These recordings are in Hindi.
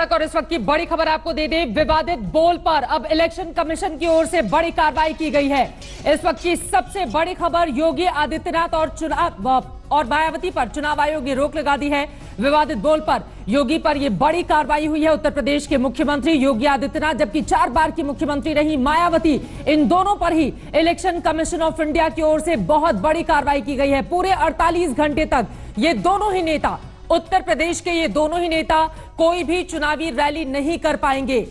तक और इस वक्त की बड़ी खबर आपको दे दें, विवादित बोल पर अब इलेक्शन कमीशन की ओर से बड़ी कार्रवाई की गई है। इस वक्त की सबसे बड़ी खबर, योगी आदित्यनाथ और मायावती पर चुनाव आयोग ने रोक लगा दी है। विवादित बोल पर योगी पर यह बड़ी कार्रवाई हुई है। उत्तर प्रदेश के मुख्यमंत्री योगी आदित्यनाथ, जबकि 4 बार की मुख्यमंत्री रही मायावती, इन दोनों पर ही इलेक्शन कमीशन ऑफ इंडिया की ओर से बहुत बड़ी कार्रवाई की गई है। पूरे 48 घंटे तक ये दोनों ही नेता, उत्तर प्रदेश के ये दोनों ही नेता कोई भी चुनावी रैली नहीं कर पाएंगे।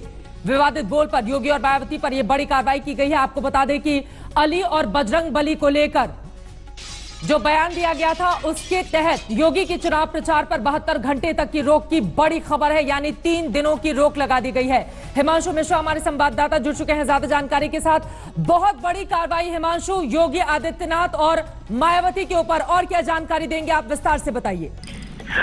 विवादित बोल पर योगी और मायावती पर यह बड़ी कार्रवाई की गई है। आपको बता दें कि अली और बजरंग बली को लेकर जो बयान दिया गया था, उसके तहत योगी के चुनाव प्रचार पर 72 घंटे तक की रोक की बड़ी खबर है, यानी 3 दिनों की रोक लगा दी गई है। हिमांशु मिश्रा हमारे संवाददाता जुड़ चुके हैं ज्यादा जानकारी के साथ। बहुत बड़ी कार्रवाई हिमांशु, योगी आदित्यनाथ और मायावती के ऊपर, और क्या जानकारी देंगे आप, विस्तार से बताइए।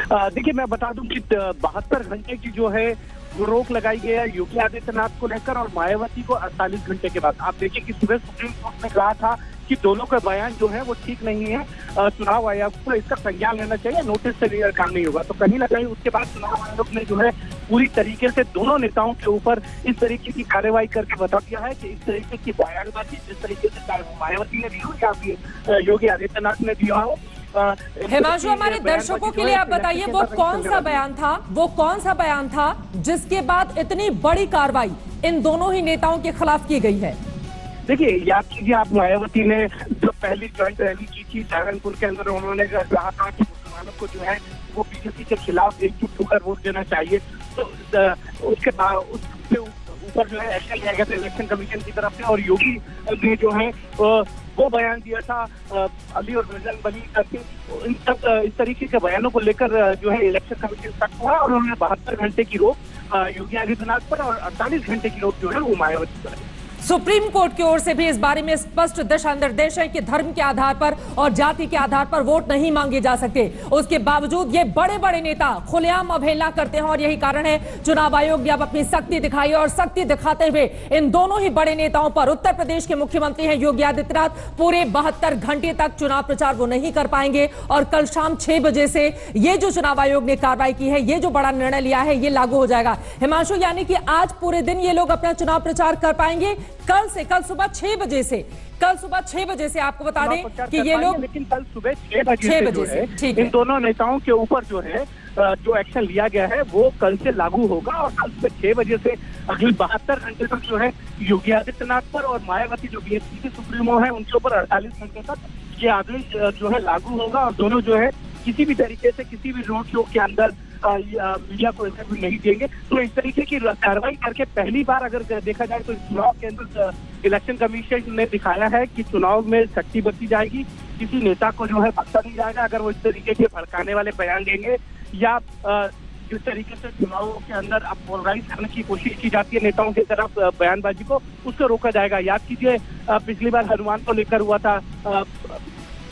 देखिए, मैं बता दूं कि 72 घंटे की जो है वो रोक लगाई गई है योगी आदित्यनाथ को लेकर और मायावती को 48 घंटे के बाद। आप देखिए कि सुबह सुप्रीम कोर्ट ने कहा था कि दोनों का बयान जो है वो ठीक नहीं है, चुनाव आयोग को इसका संज्ञान लेना चाहिए, नोटिस से काम नहीं होगा। तो कहीं ना कहीं उसके बाद चुनाव आयोग ने जो है पूरी तरीके से दोनों नेताओं के ऊपर इस तरीके की कार्रवाई करके बता दिया है कि इस तरीके की बयानबाजी जिस तरीके से मायावती ने दी हो या फिर योगी आदित्यनाथ ने दिया हो। हिमांशु, हमारे दर्शकों के लिए आप बताइए, वो कौन सा बयान था जिसके बाद इतनी बड़ी कार्रवाई इन दोनों ही नेताओं के खिलाफ की गई है? देखिए, याद कीजिए आप, मायावती ने जो पहली ज्वाइंट रैली की थी सहारनपुर के अंदर, उन्होंने कहा था कि मुसलमानों को जो है वो बीजेपी के खिलाफ एकजुट होकर वोट देना चाहिए। तो उसके बाद उसके ऊपर जो है एक्शन लिया गया था इलेक्शन कमीशन की तरफ से, और योगी ने जो है वो बयान दिया था अली और बजरंग बली करके। इन सब इस तरीके के बयानों को लेकर जो है इलेक्शन कमीशन सख्त हुआ और उन्होंने 72 घंटे की रोक योगी आदित्यनाथ पर और 48 घंटे की रोक जो है वो मायावती पर। सुप्रीम कोर्ट की ओर से भी इस बारे में स्पष्ट दिशा निर्देश है कि धर्म के आधार पर और जाति के आधार पर वोट नहीं मांगे जा सकते। उसके बावजूद ये बड़े बड़े नेता खुलेआम अवहेलना करते हैं और यही कारण है चुनाव आयोग ने अब अपनी सख्ती दिखाई और सख्ती दिखाते हुए इन दोनों ही बड़े नेताओं पर, उत्तर प्रदेश के मुख्यमंत्री हैं योगी आदित्यनाथ, पूरे 72 घंटे तक चुनाव प्रचार वो नहीं कर पाएंगे और कल शाम 6 बजे से ये जो चुनाव आयोग ने कार्रवाई की है, ये जो बड़ा निर्णय लिया है, ये लागू हो जाएगा। हिमांशु, यानी कि आज पूरे दिन ये लोग अपना चुनाव प्रचार कर पाएंगे। कल सुबह 6 बजे से आपको बता दें कि ये लोग, लेकिन कल सुबह 6 बजे से इन दोनों नेताओं के ऊपर जो है जो एक्शन लिया गया है वो कल से लागू होगा और कल सुबह 6 बजे से अगले 72 घंटे तक जो है योगी आदित्यनाथ पर और मायावती जो बीएसपी के सुप्रीमो है उनके ऊपर 48 घंटे तक ये आदेश जो है लागू होगा और दोनों जो है किसी भी तरीके से किसी भी रोड शो के अंदर मीडिया को इंटरव्यू नहीं देंगे। तो इस तरीके की कार्रवाई करके पहली बार अगर देखा जाए तो चुनाव के अंदर इलेक्शन कमीशन ने दिखाया है कि चुनाव में सख्ती बरती जाएगी, किसी नेता को जो है बख्शा नहीं जाएगा अगर वो इस तरीके के भड़काने वाले बयान देंगे या जिस तरीके से चुनावों के अंदर अब पोलराइज करने की कोशिश की जाती है नेताओं की तरफ बयानबाजी को, उसको रोका जाएगा। याद कीजिए पिछली बार हनुमान को लेकर हुआ था,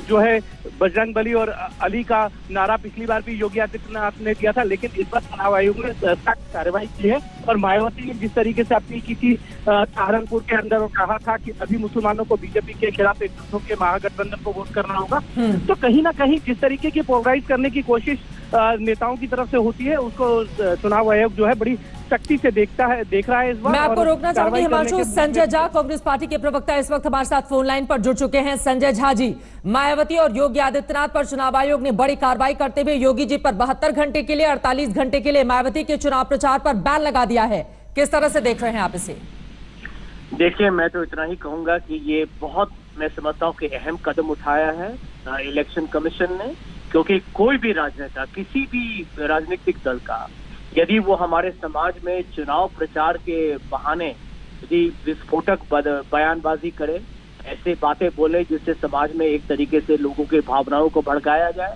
जो है बजरंग बली और अली का नारा पिछली बार भी योगी आदित्यनाथ ने दिया था, लेकिन इस बार चुनाव आयोग ने सख्त कार्रवाई की है और मायावती ने जिस तरीके से अपील की थी सहारनपुर के अंदर और कहा था कि सभी मुसलमानों को बीजेपी के खिलाफ एकजुट होकर महागठबंधन को वोट करना होगा, तो कहीं ना कहीं जिस तरीके की पोलराइज करने की कोशिश नेताओं की तरफ से होती है उसको चुनाव आयोग जो है बड़ी सख्ती से देख रहा है इस बार। मैं आपको रोकना चाहूंगी हिमांशु, संजय झा कांग्रेस पार्टी के प्रवक्ता इस वक्त हमारे साथ फोन लाइन पर जुड़ चुके हैं। संजय झा जी, मायावती और योगी आदित्यनाथ पर चुनाव आयोग ने बड़ी कार्रवाई करते हुए योगी जी पर 72 घंटे के लिए, 48 घंटे के लिए मायावती के चुनाव प्रचार पर बैन लगा दिया है। किस तरह से देख रहे हैं आप इसे? देखिए, मैं तो इतना ही कहूंगा कि ये बहुत, मैं समझता हूँ कि अहम कदम उठाया है इलेक्शन कमीशन ने, क्योंकि कोई भी राजनेता, किसी भी राजनीतिक दल का, यदि वो हमारे समाज में चुनाव प्रचार के बहाने यदि विस्फोटक बयानबाजी करे, ऐसे बातें बोले जिससे समाज में एक तरीके से लोगों के भावनाओं को भड़काया जाए,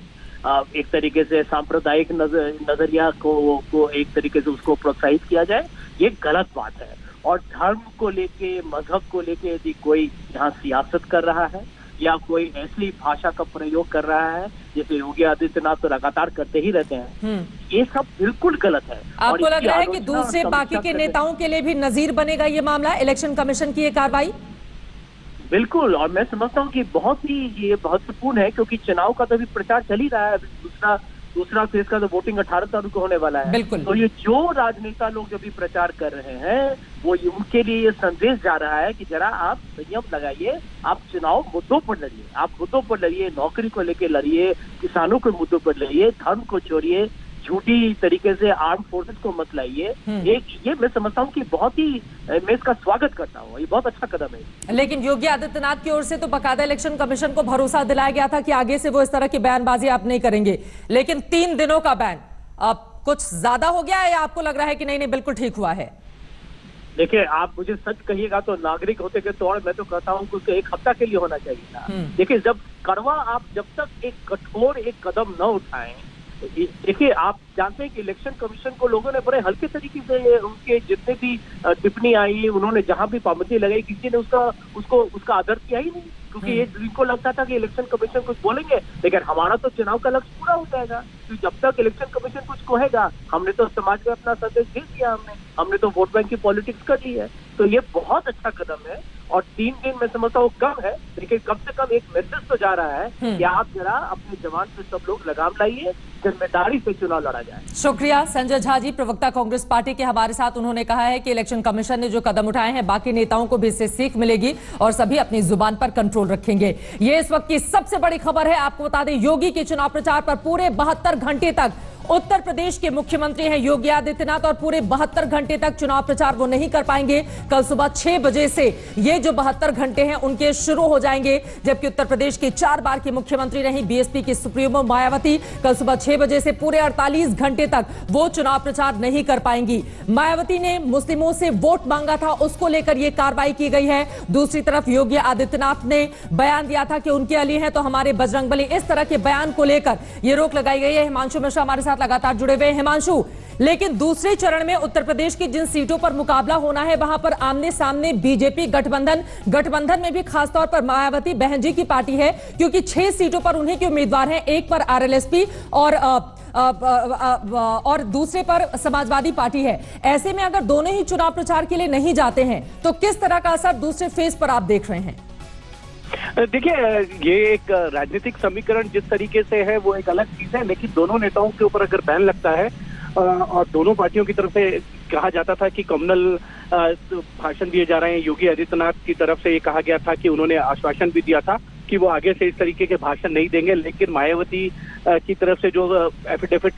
एक तरीके से सांप्रदायिक नजरिया को एक तरीके से उसको प्रोत्साहित किया जाए, ये गलत बात है। और धर्म को लेके, मजहब को लेके यदि कोई यहाँ सियासत कर रहा है या कोई ऐसी भाषा का प्रयोग कर रहा है जैसे योगी आदित्यनाथ तो लगातार करते ही रहते हैं, ये सब बिल्कुल गलत है। आपको लग रहा है कि दूसरे बाकी के नेताओं के लिए भी नजीर बनेगा ये मामला, इलेक्शन कमीशन की ये कार्रवाई? बिल्कुल, और मैं समझता हूँ कि बहुत ही ये महत्वपूर्ण है क्योंकि चुनाव का तो अभी प्रचार चल ही रहा है। दूसरा दूसरा फेज का तो वोटिंग 18 तारीख को होने वाला है। बिल्कुल। तो ये जो राजनेता लोग जब भी प्रचार कर रहे हैं वो उनके लिए ये संदेश जा रहा है कि जरा आप संयम लगाइए, आप चुनाव मुद्दों पर लड़िए, आप मुद्दों पर लड़िए, नौकरी को लेकर लड़िए, किसानों के मुद्दों पर लड़िए, धर्म को छोड़िए, झूठी तरीके से आर्म फोर्सेस को मत लाइए। एक ये मैं समझता हूँ कि बहुत ही मैं इसका स्वागत करता हूँ, ये बहुत अच्छा कदम है। लेकिन योगी आदित्यनाथ की ओर से तो बकायदा इलेक्शन कमीशन को भरोसा दिलाया गया था कि आगे से वो इस तरह की बयानबाजी आप नहीं करेंगे, लेकिन 3 दिनों का बैन अब कुछ ज्यादा हो गया है या आपको लग रहा है कि नहीं बिल्कुल ठीक हुआ है? देखिए, आप मुझे सच कहिएगा तो नागरिक होते के तौर मैं तो कहता हूँ कि 1 हफ्ता के लिए होना चाहिए था। देखिए, जब कड़वा आप जब तक एक कठोर एक कदम न उठाएं, देखिए आप जानते हैं कि इलेक्शन कमीशन को लोगों ने बड़े हल्के तरीके से उनके जितने भी टिप्पणी आई, उन्होंने जहां भी पाबंदी लगाई, किसी ने उसका आदर किया ही नहीं, क्योंकि ये इनको लगता था कि इलेक्शन कमीशन कुछ बोलेंगे, लेकिन हमारा तो चुनाव का लक्ष्य पूरा हो जाएगा। तो जब तक इलेक्शन कमीशन कुछ कहेगा, हमने तो समाज में अपना संदेश दे दिया, हमने तो वोट बैंक की पॉलिटिक्स कर ली है। तो ये बहुत अच्छा कदम है और 3 दिन मैं समझता हूँ कम है, लेकिन कम से कम एक मैसेज तो जा रहा है कि आप जरा अपने जवान पे सब लोग लगाम लाइए, जिम्मेदारी से चुनाव लड़ा जाए। शुक्रिया संजय झा जी, प्रवक्ता कांग्रेस पार्टी के हमारे साथ। उन्होंने कहा है कि इलेक्शन कमीशन ने जो कदम उठाए हैं बाकी नेताओं को भी इससे सीख मिलेगी और सभी अपनी जुबान पर कंट्रोल रखेंगे। ये इस वक्त की सबसे बड़ी खबर है। आपको बता दें, योगी के चुनाव प्रचार पर पूरे 72 घंटे तक उत्तर प्रदेश के मुख्यमंत्री हैं योगी आदित्यनाथ और पूरे 72 घंटे तक चुनाव प्रचार वो नहीं कर पाएंगे। कल सुबह 6 बजे से ये जो 72 घंटे हैं उनके शुरू हो जाएंगे, जबकि उत्तर प्रदेश की 4 बार की मुख्यमंत्री रही बीएसपी की सुप्रीमो मायावती कल सुबह 6 बजे से पूरे 48 घंटे तक वो चुनाव प्रचार नहीं कर पाएंगी। मायावती ने मुस्लिमों से वोट मांगा था, उसको लेकर यह कार्रवाई की गई है। दूसरी तरफ योगी आदित्यनाथ ने बयान दिया था कि उनके अली हैं तो हमारे बजरंगबली, इस तरह के बयान को लेकर यह रोक लगाई गई है। हिमांशु मिश्रा हमारे साथ लगातार जुड़े हुए हैं। हिमांशु, लेकिन दूसरे चरण में उत्तर प्रदेश की जिन सीटों पर मुकाबला होना है वहां पर आमने सामने बीजेपी गठबंधन में भी खासतौर पर मायावती बहन जी की पार्टी है, क्योंकि 6 सीटों पर उन्हीं के उम्मीदवार हैं, एक पर आरएलएसपी और दूसरे पर समाजवादी पार्टी है। ऐसे में अगर दोनों ही चुनाव प्रचार के लिए नहीं जाते हैं तो किस तरह का असर दूसरे फेज पर आप देख रहे हैं? देखिए, ये एक राजनीतिक समीकरण जिस तरीके से है वो एक अलग चीज है, लेकिन दोनों नेताओं के ऊपर अगर बैन लगता है और दोनों पार्टियों की तरफ से कहा जाता था कि कम्युनल भाषण दिए जा रहे हैं, योगी आदित्यनाथ की तरफ से ये कहा गया था कि उन्होंने आश्वासन भी दिया था कि वो आगे से इस तरीके के भाषण नहीं देंगे, लेकिन मायावती की तरफ से जो एफिडेविट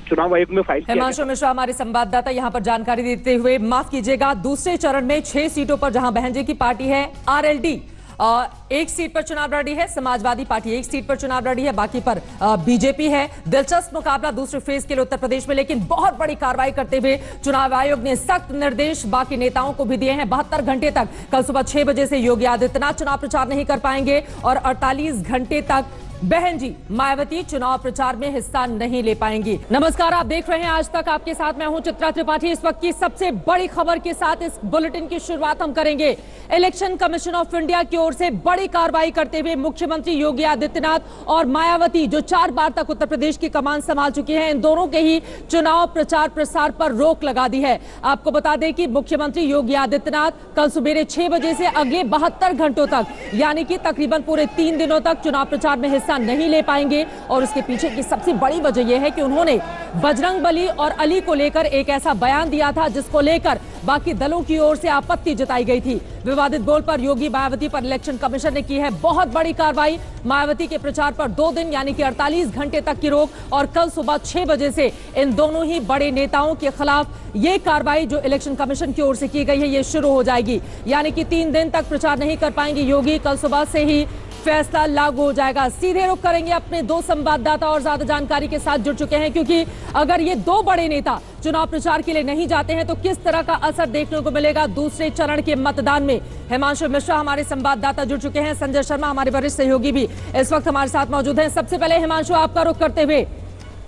चुनाव आयोग में फाइल किया। हिमांशु मिश्रा हमारे संवाददाता यहां पर जानकारी देते हुए, माफ कीजिएगा, दूसरे चरण में 6 सीटों पर जहां बहन जी की पार्टी है आरएलडी 1 सीट पर चुनाव लड़ी है, समाजवादी पार्टी 1 सीट पर चुनाव लड़ी है, बाकी पर बीजेपी है। दिलचस्प मुकाबला दूसरे फेज के लिए उत्तर प्रदेश में, लेकिन बहुत बड़ी कार्रवाई करते हुए चुनाव आयोग ने सख्त निर्देश बाकी नेताओं को भी दिए हैं। 72 घंटे तक कल सुबह 6 बजे से योगी आदित्यनाथ चुनाव प्रचार नहीं कर पाएंगे और 48 घंटे तक बहन जी मायावती चुनाव प्रचार में हिस्सा नहीं ले पाएंगी। नमस्कार, आप देख रहे हैं आज तक, आपके साथ मैं हूं चित्रा त्रिपाठी। इस वक्त की सबसे बड़ी खबर के साथ इस बुलेटिन की शुरुआत हम करेंगे। इलेक्शन कमीशन ऑफ इंडिया की ओर से बड़ी कार्रवाई करते हुए मुख्यमंत्री योगी आदित्यनाथ और मायावती, जो 4 बार तक उत्तर प्रदेश की कमान संभाल चुकी हैं, इन दोनों के ही चुनाव प्रचार प्रसार पर रोक लगा दी है। आपको बता दें कि मुख्यमंत्री योगी आदित्यनाथ कल सुबह 6 बजे से अगले 72 घंटों तक, यानी कि तकरीबन पूरे 3 दिनों तक चुनाव प्रचार में नहीं ले पाएंगे। और उसके पीछे की सबसे बड़ी वजह यह है कि उन्होंने बजरंगबली और अली को लेकर एक ऐसा बयान दिया था जिसको लेकर बाकी दलों की ओर से आपत्ति जताई गई थी। विवादित बोल पर योगी मायावती पर इलेक्शन कमीशन ने की है बहुत बड़ी कार्रवाई। मायावती के प्रचार पर 2 दिन यानी कि 48 घंटे तक की रोक और कल सुबह 6 बजे से इन दोनों ही बड़े नेताओं के खिलाफ ये कार्रवाई जो इलेक्शन कमीशन की ओर से की गई है ये शुरू हो जाएगी। यानी कि 3 दिन तक प्रचार नहीं कर पाएंगे योगी, कल सुबह से ही फैसला लागू हो जाएगा। सीधे रुख करेंगे अपने 2 संवाददाता और ज्यादा जानकारी के साथ जुड़ चुके हैं, क्योंकि अगर ये 2 बड़े नेता चुनाव प्रचार के लिए नहीं जाते हैं तो किस तरह का असर देखने को मिलेगा दूसरे चरण के मतदान में। हिमांशु मिश्रा हमारे संवाददाता जुड़ चुके हैं, संजय शर्मा हमारे वरिष्ठ सहयोगी भी इस वक्त हमारे साथ मौजूद हैं। सबसे पहले हिमांशु, आपका रुख करते हुए,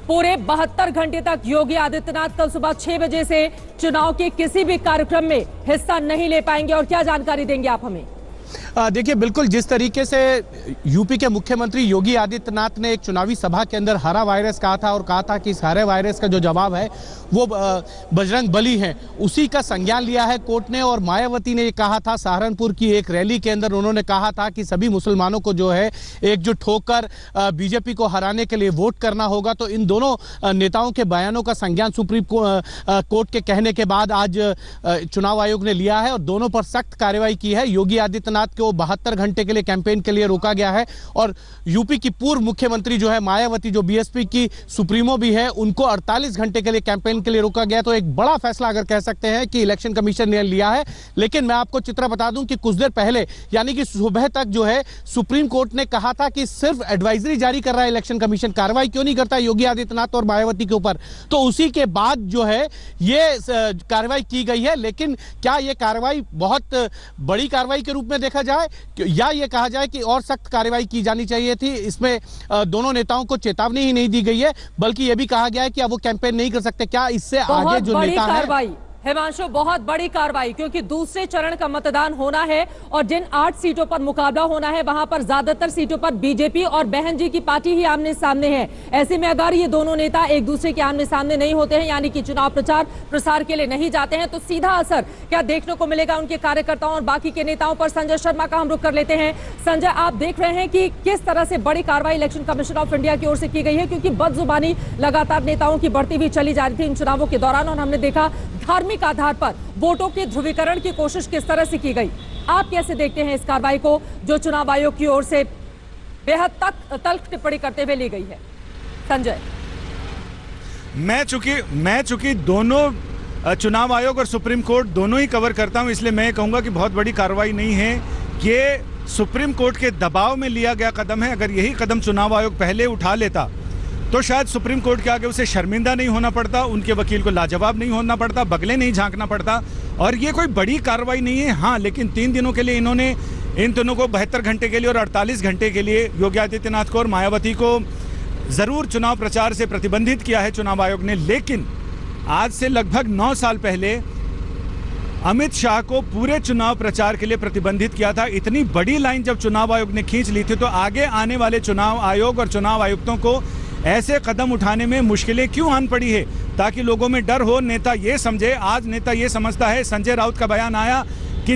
पूरे 72 घंटे तक योगी आदित्यनाथ कल सुबह 6 बजे से चुनाव के किसी भी कार्यक्रम में हिस्सा नहीं ले पाएंगे और क्या जानकारी देंगे आप हमें? देखिए, बिल्कुल जिस तरीके से यूपी के मुख्यमंत्री योगी आदित्यनाथ ने एक चुनावी सभा के अंदर हरा वायरस कहा था और कहा था कि इस हरे वायरस का जो जवाब है वो बजरंग बली है, उसी का संज्ञान लिया है कोर्ट ने। और मायावती ने कहा था सहारनपुर की एक रैली के अंदर, उन्होंने कहा था कि सभी मुसलमानों को जो है एकजुट होकर बीजेपी को हराने के लिए वोट करना होगा। तो इन दोनों नेताओं के बयानों का संज्ञान सुप्रीम कोर्ट के कहने के बाद आज चुनाव आयोग ने लिया है और दोनों पर सख्त कार्रवाई की है। योगी आदित्यनाथ को 72 घंटे के लिए कैंपेन के लिए रोका गया है और यूपी की पूर्व मुख्यमंत्री जो है मायावती, जो बीएसपी की सुप्रीमो भी है, उनको 48 घंटे के लिए कैंपेन के लिए रोका गया। तो एक बड़ा फैसला अगर कह सकते हैं कि इलेक्शन कमीशन ने लिया है। लेकिन मैं आपको चित्र बता दूं कि कुछ देर पहले यानी कि सुबह तक जो है सुप्रीम कोर्ट ने कहा था कि सिर्फ एडवाइजरी जारी कर रहा है इलेक्शन कमीशन, कार्रवाई क्यों नहीं करता योगी आदित्यनाथ और मायावती के ऊपर। तो उसी के बाद जो है ये कार्रवाई की गई है। लेकिन क्या यह कार्रवाई बहुत बड़ी कार्रवाई के रूप में देखा जाए या ये कहा जाए कि और सख्त कार्रवाई की जानी चाहिए थी? इसमें दोनों नेताओं को चेतावनी ही नहीं दी गई है, बल्कि यह भी कहा गया है कि अब वो कैंपेन नहीं कर सकते। क्या इससे आगे जो नेता है हिमांशु, बहुत बड़ी कार्रवाई, क्योंकि दूसरे चरण का मतदान होना है और जिन 8 सीटों पर मुकाबला होना है वहां पर ज्यादातर सीटों पर बीजेपी और बहन जी की पार्टी ही आमने सामने है। ऐसे में अगर ये दोनों नेता एक दूसरे के आमने सामने नहीं होते हैं, यानी कि चुनाव प्रचार प्रसार के लिए नहीं जाते हैं, तो सीधा असर क्या देखने को मिलेगा उनके कार्यकर्ताओं और बाकी के नेताओं पर? संजय शर्मा का हम रुख कर लेते हैं। संजय, आप देख रहे हैं कि किस तरह से बड़ी कार्रवाई इलेक्शन कमीशन ऑफ इंडिया की ओर से की गई है, क्योंकि बदजुबानी लगातार नेताओं की बढ़ती हुई चली जा रही थी इन चुनावों के दौरान और हमने देखा धार्मिक आधार पर वोटों के ध्रुवीकरण की कोशिश किस तरह से की गई। आप कैसे देखते हैं इस कार्रवाई को जो चुनाव आयोग की ओर से बेहद तल्ख टिप्पणी करते हुए ली गई है? संजय, मैं चूंकि दोनों चुनाव आयोग और सुप्रीम कोर्ट दोनों ही कवर करता हूं, इसलिए मैं कहूंगा कि बहुत बड़ी कार्रवाई नहीं है। ये सुप्रीम कोर्ट के दबाव में लिया गया कदम है। अगर यही कदम चुनाव आयोग पहले उठा लेता तो शायद सुप्रीम कोर्ट के आगे उसे शर्मिंदा नहीं होना पड़ता, उनके वकील को लाजवाब नहीं होना पड़ता, बगले नहीं झांकना पड़ता। और ये कोई बड़ी कार्रवाई नहीं है। हाँ, लेकिन 3 दिनों के लिए इन्होंने इन दोनों को 72 घंटे के लिए और 48 घंटे के लिए योगी आदित्यनाथ को और मायावती को जरूर चुनाव प्रचार से प्रतिबंधित किया है चुनाव आयोग ने। लेकिन आज से लगभग 9 साल पहले अमित शाह को पूरे चुनाव प्रचार के लिए प्रतिबंधित किया था। इतनी बड़ी लाइन जब चुनाव आयोग ने खींच ली थी, तो आगे आने वाले चुनाव आयोग और चुनाव आयुक्तों को ऐसे कदम उठाने में मुश्किलें क्यों आन पड़ी है? ताकि लोगों में डर हो, नेता ये समझे। आज नेता ये समझता है, संजय राउत का बयान आया कि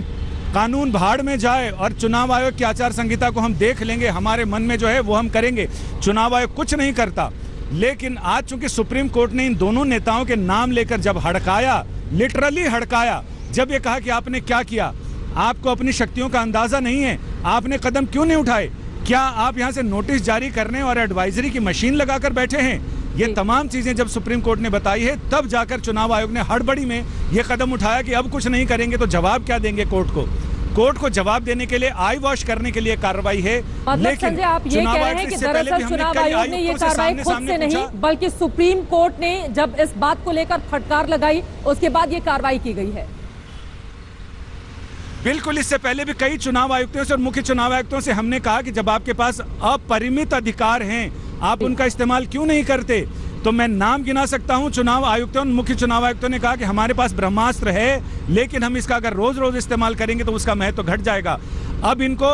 कानून भाड़ में जाए और चुनाव आयोग की आचार संहिता को हम देख लेंगे, हमारे मन में जो है वो हम करेंगे। चुनाव आयोग कुछ नहीं करता। लेकिन आज चूंकि सुप्रीम कोर्ट ने इन दोनों नेताओं के नाम लेकर जब हड़काया, लिटरली हड़काया, जब ये कहा कि आपने क्या किया, आपको अपनी शक्तियों का अंदाजा नहीं है, आपने कदम क्यों नहीं उठाए, क्या आप यहां से नोटिस जारी करने और एडवाइजरी की मशीन लगाकर बैठे हैं? ये तमाम चीजें जब सुप्रीम कोर्ट ने बताई है, तब जाकर चुनाव आयोग ने हड़बड़ी में ये कदम उठाया कि अब कुछ नहीं करेंगे तो जवाब क्या देंगे कोर्ट को? कोर्ट को जवाब देने के लिए, आई वॉश करने के लिए कार्रवाई है। मतलब संजय, आप ये कह रहे हैं कि दरअसल चुनाव आयोग ने ये कार्रवाई खुद से नहीं, बल्कि सुप्रीम कोर्ट ने जब इस बात को लेकर फटकार लगाई, उसके बाद ये कार्रवाई की गई है। बिल्कुल, इससे पहले भी कई चुनाव आयुक्तों से और मुख्य चुनाव आयुक्तों से हमने कहा कि जब आपके पास अपरिमित अधिकार हैं, आप उनका इस्तेमाल क्यों नहीं करते? तो मैं नाम गिना सकता हूं चुनाव आयुक्तों, मुख्य चुनाव आयुक्तों ने कहा कि हमारे पास ब्रह्मास्त्र है, लेकिन हम इसका अगर रोज रोज इस्तेमाल करेंगे तो उसका महत्व घट जाएगा। अब इनको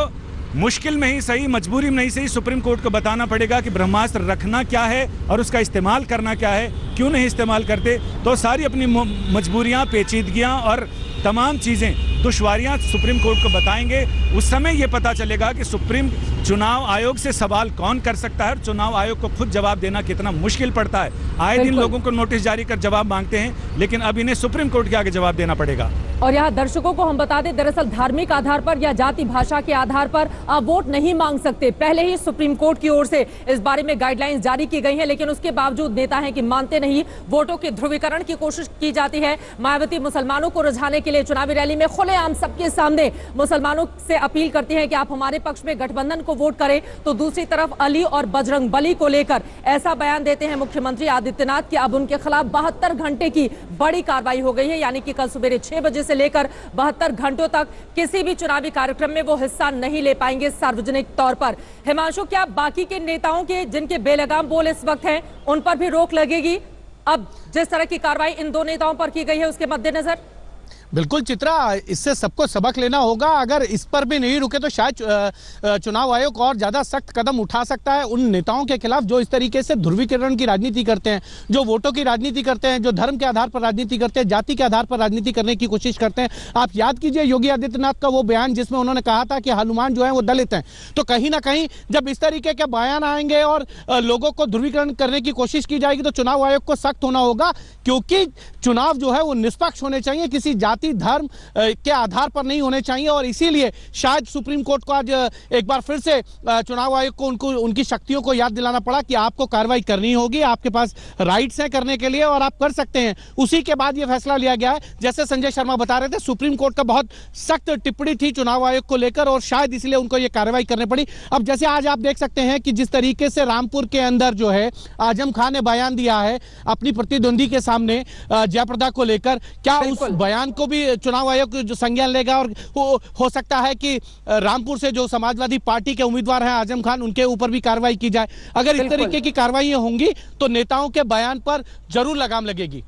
मुश्किल में ही सही, मजबूरी में नहीं सही, सुप्रीम कोर्ट को बताना पड़ेगा कि ब्रह्मास्त्र रखना क्या है और उसका इस्तेमाल करना क्या है, क्यों नहीं इस्तेमाल करते। तो सारी अपनी मजबूरियां, पेचीदगियां और तमाम चीजें, दुश्वारियां सुप्रीम कोर्ट को बताएंगे। उस समय यह पता चलेगा कि सुप्रीम चुनाव आयोग से सवाल कौन कर सकता है और चुनाव आयोग को खुद जवाब देना कितना मुश्किल पड़ता है। आए दिन लोगों को नोटिस जारी कर जवाब मांगते हैं, लेकिन अब इन्हें सुप्रीम कोर्ट के आगे जवाब देना पड़ेगा। और यहाँ दर्शकों को हम बता दें, दरअसल धार्मिक आधार पर या जाति भाषा के आधार पर आप वोट नहीं मांग सकते। पहले ही सुप्रीम कोर्ट की ओर से इस बारे में गाइडलाइंस जारी की गई हैं, लेकिन उसके बावजूद नेता हैं कि मानते नहीं। वोटों के ध्रुवीकरण की कोशिश की जाती है। मायावती मुसलमानों को रिझाने के लिए चुनावी रैली में खुलेआम सबके सामने मुसलमानों से अपील करती हैं कि आप हमारे पक्ष में गठबंधन को वोट करें। तो दूसरी तरफ अली और बजरंग बली को लेकर ऐसा बयान देते हैं मुख्यमंत्री आदित्यनाथ कि अब उनके खिलाफ 72 घंटे की बड़ी कार्रवाई हो गई है, यानी कि कल सवेरे 6 बजे से लेकर 72 घंटों तक किसी भी चुनावी कार्यक्रम में वो हिस्सा नहीं ले पाएंगे सार्वजनिक तौर पर। हिमांशु, क्या बाकी के नेताओं के जिनके बेलगाम बोल इस वक्त हैं, उन पर भी रोक लगेगी अब जिस तरह की कार्रवाई इन दो नेताओं पर की गई है उसके मद्देनजर? बिल्कुल चित्रा, इससे सबको सबक लेना होगा। अगर इस पर भी नहीं रुके तो शायद चुनाव आयोग और ज्यादा सख्त कदम उठा सकता है उन नेताओं के खिलाफ जो इस तरीके से ध्रुवीकरण की राजनीति करते हैं, जो वोटों की राजनीति करते हैं, जो धर्म के आधार पर राजनीति करते हैं, जाति के आधार पर राजनीति करने की कोशिश करते हैं। आप याद कीजिए योगी आदित्यनाथ का वो बयान जिसमें उन्होंने कहा था कि हनुमान जो है वो दलित हैं। तो कहीं ना कहीं जब इस तरीके के बयान आएंगे और लोगों को ध्रुवीकरण करने की कोशिश की जाएगी तो चुनाव आयोग को सख्त होना होगा, क्योंकि चुनाव जो है वो निष्पक्ष होने चाहिए, किसी जाति धर्म के आधार पर नहीं होने चाहिए। और इसीलिए शायद सुप्रीम कोर्ट को आज एक बार फिर से चुनाव आयोग को उनकी शक्तियों को याद दिलाना पड़ा कि आपको कार्रवाई करनी होगी, आपके पास राइट्स हैं करने के लिए और आप कर सकते हैं। उसी के बाद यह फैसला लिया गया है। जैसे संजय शर्मा बता रहे थे, सुप्रीम कोर्ट का बहुत सख्त टिप्पणी थी चुनाव आयोग को लेकर और शायद इसलिए उनको यह कार्रवाई करनी पड़ी। अब जैसे आज आप देख सकते हैं कि जिस तरीके से रामपुर के अंदर जो है आजम खान ने बयान दिया है अपनी प्रतिद्वंदी के सामने जयप्रदा को लेकर, क्या उस बयान को भी चुनाव आयोग जो संज्ञान लेगा और हो सकता है कि रामपुर से जो समाजवादी पार्टी के उम्मीदवार हैं आजम खान, उनके ऊपर भी कार्रवाई की जाए। अगर इस तरीके की कार्रवाई होंगी तो नेताओं के बयान पर जरूर लगाम लगेगी।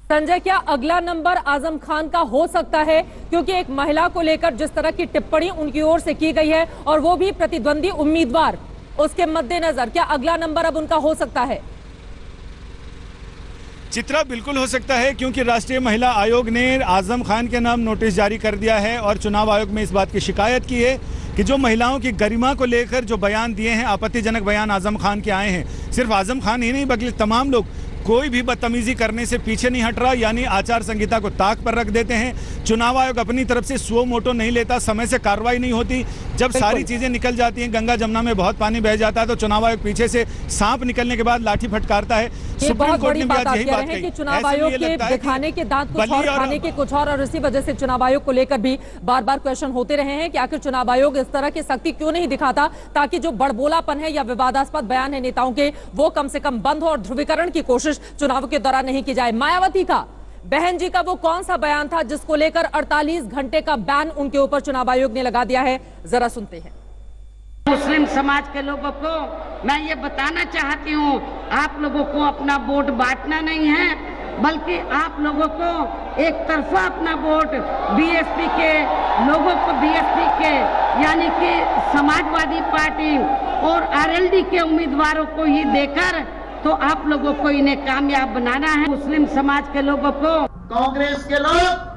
संजय, क्या अगला नंबर आजम खान का हो सकता है, क्योंकि एक महिला को लेकर जिस तरह की टिप्पणी उनकी ओर से की गई है और वो भी प्रतिद्वंदी उम्मीदवार, उसके मद्देनजर क्या अगला नंबर अब उनका हो सकता है? चित्रा, बिल्कुल हो सकता है, क्योंकि राष्ट्रीय महिला आयोग ने आजम खान के नाम नोटिस जारी कर दिया है और चुनाव आयोग में इस बात की शिकायत की है कि जो महिलाओं की गरिमा को लेकर जो बयान दिए हैं, आपत्तिजनक बयान आजम खान के आए हैं। सिर्फ आजम खान ही नहीं बल्कि तमाम लोग कोई भी बदतमीजी करने से पीछे नहीं हट रहा, यानी आचार संहिता को ताक पर रख देते हैं। चुनाव आयोग अपनी तरफ से सुओ मोटो नहीं लेता, समय से कार्रवाई नहीं होती। जब सारी चीजें निकल जाती हैं, गंगा जमुना में बहुत पानी बह जाता है तो चुनाव आयोग पीछे से सांप निकलने के बाद लाठी फटकारता है। सुप्रीम कोर्ट ने भी आज यही बात कही कि चुनाव आयोग के दिखाने के दांत कुछ और खाने के कुछ और इसी वजह से चुनाव आयोग को लेकर भी बार बार क्वेश्चन होते रहे हैं कि आखिर चुनाव आयोग इस तरह की सख्ती क्यों नहीं दिखाता, ताकि जो बड़बोलापन है या विवादास्पद बयान है नेताओं के वो कम से कम बंद हो और ध्रुवीकरण की कोशिश चुनाव के दौरान नहीं की जाए। मायावती का, बहन जी का वो कौन सा बयान था जिसको लेकर 48 घंटे का बैन उनके ऊपर चुनाव आयोग ने लगा दिया है, जरा सुनते हैं। मुस्लिम समाज के लोगों को मैं ये बताना चाहती हूँ, आप लोगों को अपना वोट बांटना नहीं है, बल्कि आप लोगों को एक तरफा अपना वोट बीएसपी के लोगों को, बीएसपी के यानी कि समाजवादी पार्टी और आरएलडी के उम्मीदवारों को ही देकर तो आप लोगों को इन्हें कामयाब बनाना है। मुस्लिम समाज के लोगों को कांग्रेस के लोग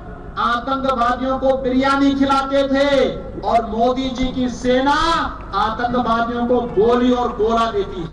आतंकवादियों को बिरयानी खिलाते थे और मोदी जी की सेना आतंकवादियों को गोली और गोला देती है।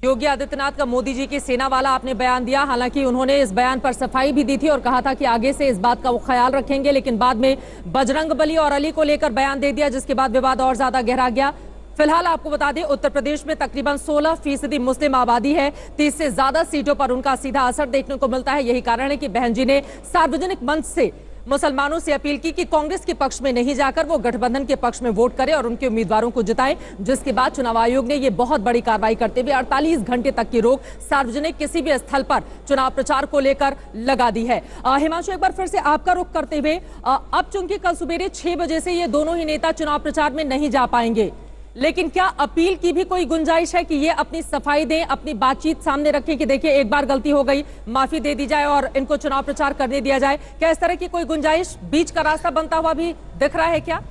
योगी आदित्यनाथ का मोदी जी की सेना वाला आपने बयान दिया, हालांकि उन्होंने इस बयान पर सफाई भी दी थी और कहा था कि आगे से इस बात का वो ख्याल रखेंगे, लेकिन बाद में बजरंग बली और अली को लेकर बयान दे दिया, जिसके बाद विवाद और ज्यादा गहरा गया। फिलहाल आपको बता दें, उत्तर प्रदेश में तकरीबन 16% मुस्लिम आबादी है, 30 से ज्यादा सीटों पर उनका सीधा असर देखने को मिलता है। यही कारण है कि बहन जी ने सार्वजनिक मंच से मुसलमानों से अपील की कि कांग्रेस के पक्ष में नहीं जाकर वो गठबंधन के पक्ष में वोट करें और उनके उम्मीदवारों को जिताएं, जिसके बाद चुनाव आयोग ने ये बहुत बड़ी कार्रवाई करते हुए 48 घंटे तक की रोक सार्वजनिक किसी भी स्थल पर चुनाव प्रचार को लेकर लगा दी है। हिमांशु, एक बार फिर से आपका रुख करते हुए, अब चूंकि कल सुबेरे 6 बजे से ये दोनों ही नेता चुनाव प्रचार में नहीं जा पाएंगे, लेकिन क्या अपील की भी कोई गुंजाइश है कि ये अपनी सफाई दें, अपनी बातचीत सामने रखें कि देखिए एक बार गलती हो गई, माफी दे दी जाए और इनको चुनाव प्रचार करने दिया जाए? क्या इस तरह की कोई गुंजाइश, बीच का रास्ता बनता हुआ भी दिख रहा है क्या?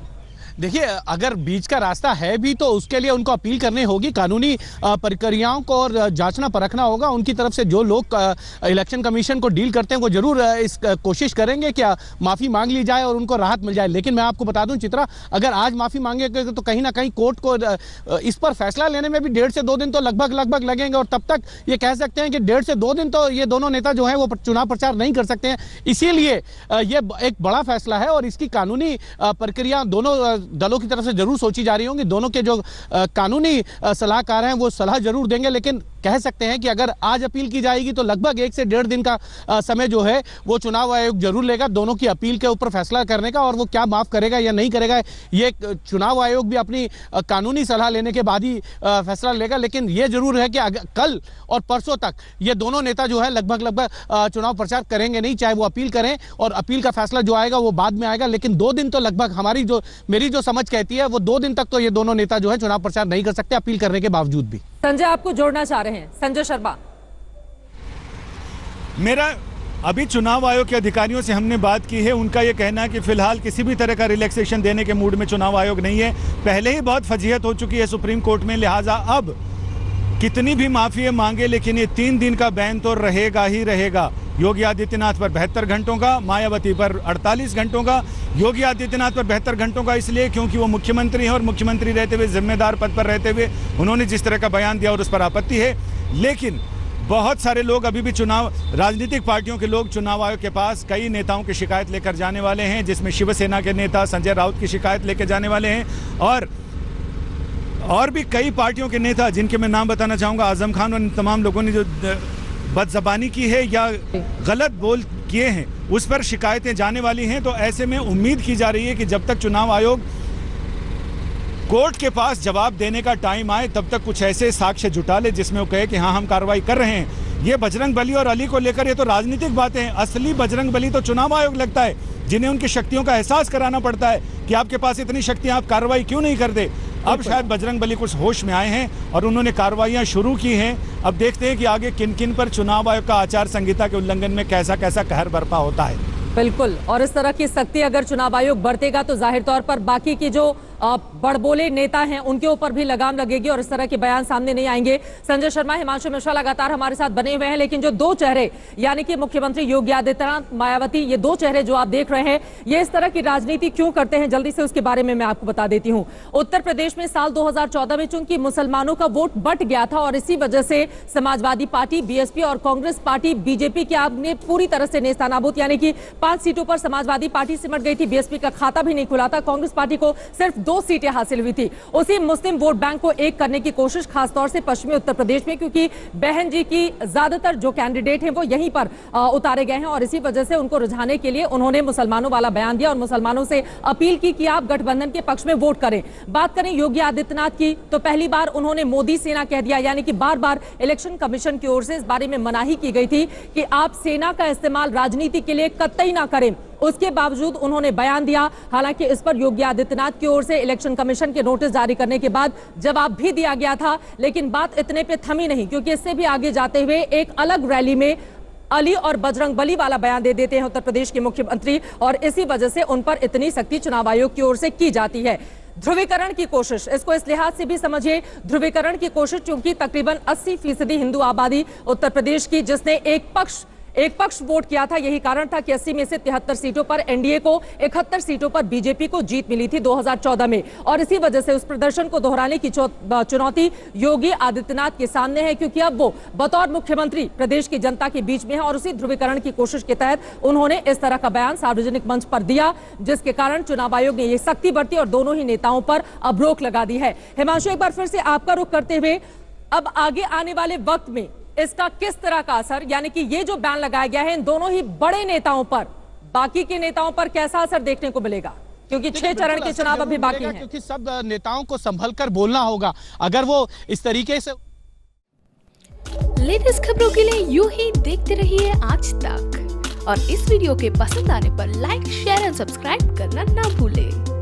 देखिए, अगर बीच का रास्ता है भी तो उसके लिए उनको अपील करनी होगी, कानूनी प्रक्रियाओं को और जांचना परखना होगा। उनकी तरफ से जो लोग इलेक्शन कमीशन को डील करते हैं वो जरूर इस कोशिश करेंगे कि माफ़ी मांग ली जाए और उनको राहत मिल जाए। लेकिन मैं आपको बता दूं चित्रा, अगर आज माफ़ी मांगेंगे तो कहीं ना कहीं कोर्ट को इस पर फैसला लेने में भी 1.5 से 2 दिन तो लगभग लगेंगे और तब तक ये कह सकते हैं कि 1.5 से 2 दिन तो ये दोनों नेता जो हैं वो चुनाव प्रचार नहीं कर सकते हैं। इसीलिए ये एक बड़ा फैसला है और इसकी कानूनी प्रक्रिया दोनों दलों की तरफ से जरूर सोची जा रही होंगी। दोनों के जो कानूनी सलाहकार हैं वो सलाह जरूर देंगे, लेकिन कह सकते हैं कि अगर आज अपील की जाएगी तो लगभग 1 से 1.5 दिन का समय जो है वो चुनाव आयोग जरूर लेगा दोनों की अपील के ऊपर फैसला करने का, और वो क्या माफ करेगा या नहीं करेगा ये चुनाव आयोग भी अपनी कानूनी सलाह लेने के बाद ही फैसला लेगा। लेकिन ये जरूर है कि कल और परसों तक ये दोनों नेता जो है लगभग चुनाव प्रचार करेंगे नहीं, चाहे वो अपील करें, और अपील का फैसला जो आएगा वो बाद में आएगा। लेकिन 2 दिन तो लगभग मेरी जो समझ कहती है वो 2 दिन तक तो ये दोनों नेता जो है चुनाव प्रचार नहीं कर सकते अपील करने के बावजूद भी। संजय, आपको जोड़ना चाह रहे हैं, संजय शर्मा। अभी चुनाव आयोग के अधिकारियों से हमने बात की है, उनका ये कहना है कि फिलहाल किसी भी तरह का रिलैक्सेशन देने के मूड में चुनाव आयोग नहीं है। पहले ही बहुत फजीहत हो चुकी है सुप्रीम कोर्ट में, लिहाजा अब कितनी भी माफी मांगे लेकिन ये 3 दिन का बैन तो रहेगा ही रहेगा। योगी आदित्यनाथ पर 72 घंटों का, मायावती पर 48 घंटों का। योगी आदित्यनाथ पर 72 घंटों का इसलिए क्योंकि वो मुख्यमंत्री हैं और मुख्यमंत्री रहते हुए, जिम्मेदार पद पर रहते हुए उन्होंने जिस तरह का बयान दिया और उस पर आपत्ति है। लेकिन बहुत सारे लोग अभी भी राजनीतिक पार्टियों के लोग चुनाव आयोग के पास कई नेताओं की शिकायत लेकर जाने वाले हैं, जिसमें शिवसेना के नेता संजय राउत की शिकायत लेकर जाने वाले हैं और भी कई पार्टियों के नेता जिनके मैं नाम बताना चाहूँगा। आजम खान और इन तमाम लोगों ने जो बदज़बानी की है या गलत बोल किए हैं उस पर शिकायतें जाने वाली हैं। तो ऐसे में उम्मीद की जा रही है कि जब तक चुनाव आयोग कोर्ट के पास जवाब देने का टाइम आए तब तक कुछ ऐसे साक्ष्य जुटा ले जिसमें वो कहे कि हाँ हम कार्रवाई कर रहे हैं। ये बजरंग बली और अली को लेकर ये तो राजनीतिक बातें हैं। असली बजरंग बली तो चुनाव आयोग लगता है, जिन्हें उनकी शक्तियों का एहसास कराना पड़ता है कि आपके पास इतनी शक्तियां, आप कार्रवाई क्यों नहीं करते। अब शायद बजरंग बली कुछ होश में आए हैं और उन्होंने कार्रवाइयां शुरू की हैं। अब देखते हैं कि आगे किन किन पर चुनाव आयोग का आचार संहिता के उल्लंघन में कैसा कैसा कहर बरपा होता है। बिल्कुल, और इस तरह की सख्ती अगर चुनाव आयोग बरतेगा तो जाहिर तौर पर बाकी की जो बड़बोले नेता हैं उनके ऊपर भी लगाम लगेगी और इस तरह के बयान सामने नहीं आएंगे। संजय शर्मा, हिमांशु मिश्रा लगातार हमारे साथ बने हुए हैं, लेकिन जो दो चेहरे यानी कि मुख्यमंत्री योगी आदित्यनाथ, मायावती, ये दो चेहरे जो आप देख रहे हैं, ये इस तरह की राजनीति क्यों करते हैं, जल्दी से उसके बारे में मैं आपको बता देती हूं। उत्तर प्रदेश में साल 2014 में चूंकि मुसलमानों का वोट बट गया था और इसी वजह से समाजवादी पार्टी, बीएसपी और कांग्रेस पार्टी, बीजेपी की आपने पूरी तरह से नेस्तानाबूद, यानी कि 5 सीटों पर समाजवादी पार्टी सिमट गई थी। बीएसपी का खाता भी नहीं खुला था। कांग्रेस पार्टी को सिर्फ 2 सीटें हासिल हुई थी। उसी मुस्लिम वोट बैंक को एक करने की कोशिश खासतौर से पश्चिमी उत्तर प्रदेश में, क्योंकि बहन जी की ज्यादातर जो कैंडिडेट हैं वो यहीं पर उतारे गए हैं और इसी वजह से उनको रुझाने के लिए उन्होंने मुसलमानों वाला बयान दिया और मुसलमानों से अपील की कि आप गठबंधन के पक्ष में वोट करें। बात करें योगी आदित्यनाथ की तो पहली बार उन्होंने मोदी सेना कह दिया, यानी कि बार बार इलेक्शन कमीशन की ओर से इस बारे में मनाही की गई थी कि आप सेना का इस्तेमाल राजनीति के लिए कतई ना करें। उसके बावजूद उन्होंने बयान दिया। हालांकि इस पर योगी आदित्यनाथ की ओर से इलेक्शन कमीशन के नोटिस जारी करने के बाद जवाब भी दिया गया था, लेकिन बात इतने पे थमी नहीं, क्योंकि इससे भी आगे जाते हुए एक अलग रैली में अली और बजरंग बली वाला बयान दे देते हैं उत्तर प्रदेश के मुख्यमंत्री और इसी वजह से उन पर इतनी सख्ती चुनाव आयोग की ओर से की जाती है। ध्रुवीकरण की कोशिश, इसको इस लिहाज से भी समझिए, ध्रुवीकरण की कोशिश, क्योंकि तकरीबन 80% हिंदू आबादी उत्तर प्रदेश की, जिसने एक पक्ष वोट किया था। यही कारण था कि 80 में से 73 सीटों पर एनडीए को, 71 सीटों पर बीजेपी को जीत मिली थी 2014 में और इसी वजह से उस प्रदर्शन को दोहराने की चुनौती योगी आदित्यनाथ के सामने है, क्योंकि अब वो बतौर मुख्यमंत्री प्रदेश की जनता के बीच में है और उसी ध्रुवीकरण की कोशिश के तहत उन्होंने इस तरह का बयान सार्वजनिक मंच पर दिया, जिसके कारण चुनाव आयोग ने ये सख्ती बरती और दोनों ही नेताओं पर अब रोक लगा दी है। हिमांशु, एक बार फिर से आपका रुख करते हुए, अब आगे आने वाले वक्त में इसका किस तरह का असर, यानी कि ये जो बैन लगाया गया है इन दोनों ही बड़े नेताओं पर, बाकी के नेताओं पर कैसा असर देखने को मिलेगा, क्योंकि 6 चरण के चुनाव अभी बाकी हैं। क्योंकि सब नेताओं को संभल कर बोलना होगा। अगर वो इस तरीके से लेटेस्ट खबरों के लिए यूं ही देखते रहिए आज तक और इस वीडियो के पसंद आने पर लाइक, शेयर एंड सब्सक्राइब करना ना भूलें।